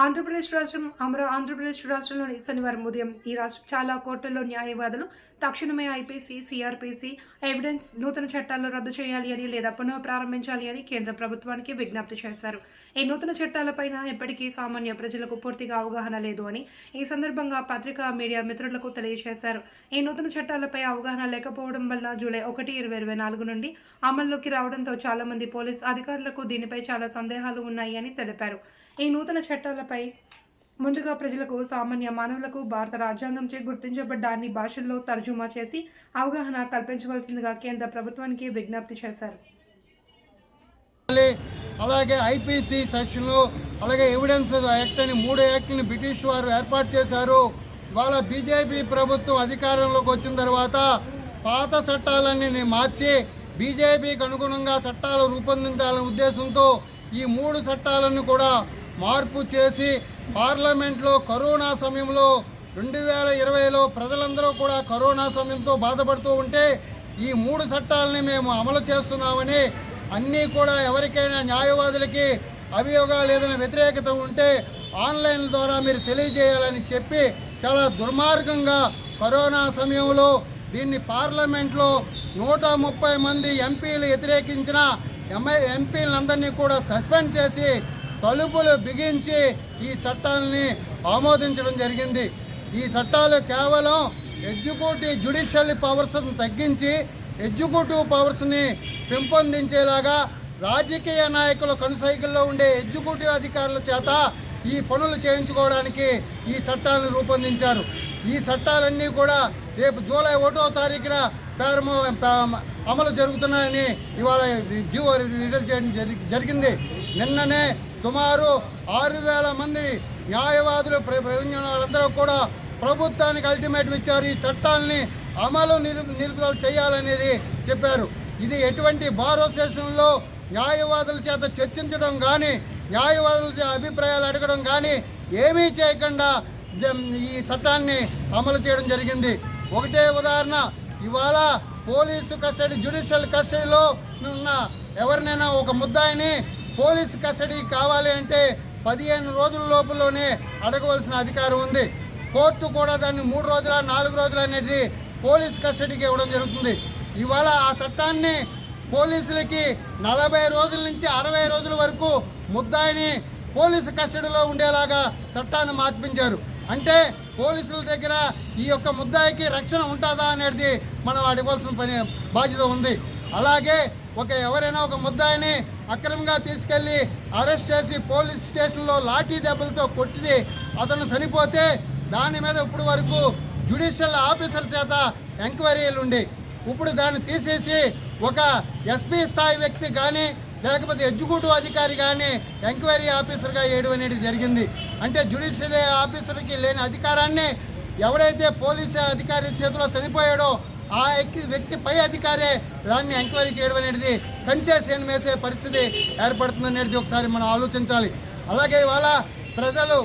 ఆంధ్రప్రదేశ్ రాష్ట్రంలోని శనివారం ఉదయం ఈ రాష్ట్ర చాలా కోర్టుల్లో న్యాయవాదులు తక్షణమే ఐపీసీ, సిఆర్పిసి ఎవిడెన్స్ నూతన చట్టాలను రద్దు చేయాలి అని లేదా పునః ప్రారంభించాలి అని కేంద్ర ప్రభుత్వానికి విజ్ఞప్తి చేశారు. ఈ నూతన చట్టాలపైన ఇప్పటికీ సామాన్య ప్రజలకు పూర్తిగా అవగాహన లేదు అని ఈ సందర్భంగా పత్రికా మీడియా మిత్రులకు తెలియజేశారు. ఈ నూతన చట్టాలపై అవగాహన లేకపోవడం వల్ల జూలై 1, 2024 నుండి అమల్లోకి రావడంతో చాలా మంది పోలీస్ అధికారులకు దీనిపై చాలా సందేహాలు ఉన్నాయి అని తెలిపారు. ఈ నూతన చట్టాలపై ముందుగా ప్రజలకు, సామాన్య మానవులకు భారత రాజ్యాంగంచే గుర్తించబడ్డ అన్ని భాషల్లో తర్జుమా చేసి అవగాహన కల్పించవలసిందిగా కేంద్ర ప్రభుత్వానికి విజ్ఞప్తి చేశారు. అలాగే ఐపీసీ సెక్షన్లు, అలాగే ఎవిడెన్స్ యాక్ట్ అని 3 యాక్ట్ని బ్రిటిష్ వారు ఏర్పాటు చేశారు. ఇవాళ బీజేపీ ప్రభుత్వం అధికారంలోకి వచ్చిన తర్వాత పాత చట్టాలన్నీ మార్చి బీజేపీకి అనుగుణంగా చట్టాలు రూపొందించాలనే ఉద్దేశంతో ఈ 3 చట్టాలను కూడా మార్పు చేసి పార్లమెంట్లో కరోనా సమయంలో 2020లో ప్రజలందరూ కూడా కరోనా సమయంతో బాధపడుతూ ఉంటే ఈ 3 చట్టాలని మేము అమలు చేస్తున్నామని, అన్నీ కూడా ఎవరికైనా న్యాయవాదులకి అభియోగాలు ఏదైనా వ్యతిరేకత ఉంటే ఆన్లైన్ ద్వారా మీరు తెలియజేయాలని చెప్పి చాలా దుర్మార్గంగా కరోనా సమయంలో దీన్ని పార్లమెంట్లో 130 మంది ఎంపీలు వ్యతిరేకించిన ఎంపీలందరినీ కూడా సస్పెండ్ చేసి తలుపులు బిగించి ఈ చట్టాలని ఆమోదించడం జరిగింది. ఈ చట్టాలు కేవలం జ్యుడిషియల్ పవర్స్ని తగ్గించి ఎగ్జిక్యూటివ్ పవర్స్ని పెంపొందించేలాగా రాజకీయ నాయకుల కనుసైకిల్లో ఉండే ఎగ్జిక్యూటివ్ అధికారుల చేత ఈ పనులు చేయించుకోవడానికి ఈ చట్టాలను రూపొందించారు. ఈ చట్టాలన్నీ కూడా రేపు జూలై 1వ తారీఖున అమలు జరుగుతున్నాయని ఇవాళ జీవో విడుదల చేయడం జరిగింది. నిన్ననే సుమారు 6,000 మంది న్యాయవాదులు వాళ్ళందరూ కూడా ప్రభుత్వానికి అల్టిమేటం ఇచ్చారు. ఈ చట్టాలని అమలు నిలుపుదల చేయాలనేది చెప్పారు. ఇది ఎటువంటి బార్ అసోసియేషన్లో న్యాయవాదుల చేత చర్చించడం కానీ, న్యాయవాదుల అభిప్రాయాలు అడగడం కానీ ఏమీ చేయకుండా ఈ చట్టాన్ని అమలు చేయడం జరిగింది. ఒకటే ఉదాహరణ, ఇవాళ పోలీసు కస్టడీ, జ్యుడిషియల్ కస్టడీలో ఉన్న ఎవరినైనా ఒక ముద్దాయిని పోలీసు కస్టడీ కావాలి అంటే 15 రోజుల లోపలనే అడగవలసిన అధికారం ఉంది. కోర్టు కూడా దాన్ని 3 రోజుల 4 రోజులు అనేది పోలీస్ కస్టడీకి ఇవ్వడం జరుగుతుంది. ఇవాళ ఆ చట్టాన్ని పోలీసులకి 40 రోజుల నుంచి 60 రోజుల వరకు ముద్దాయిని పోలీసు కస్టడీలో ఉండేలాగా చట్టాన్ని మార్పించారు. అంటే పోలీసుల దగ్గర ఈ యొక్క ముద్దాయికి రక్షణ ఉంటుందా అనేది మనం అడగవలసిన బాధ్యత ఉంది. అలాగే ఎవరైనా ఒక ముద్దాయిని అక్రమంగా తీసుకెళ్లి అరెస్ట్ చేసి పోలీస్ స్టేషన్లో లాఠీ దెబ్బలతో కొట్టి అతను చనిపోతే దాని మీద ఇప్పుడు వరకు జ్యుడిషియల్ ఆఫీసర్ చేత ఎంక్వైరీలు ఉండి, ఇప్పుడు దాన్ని తీసేసి ఒక ఎస్పీ స్థాయి వ్యక్తి కానీ లేకపోతే ఎగ్జిక్యూటివ్ అధికారి కానీ ఎంక్వైరీ ఆఫీసర్గా వేయడం అనేది జరిగింది. అంటే జ్యుడిషియల్ ఆఫీసర్కి లేని అధికారాన్ని ఎవడైతే పోలీసు అధికారి చేతిలో చనిపోయాడో ఆ వ్యక్తి పై అధికారే దాన్ని ఎంక్వైరీ చేయడం అనేది కంచేసేను వేసే పరిస్థితి ఏర్పడుతుందనేది ఒకసారి మనం ఆలోచించాలి. అలాగే ఇవాళ ప్రజలు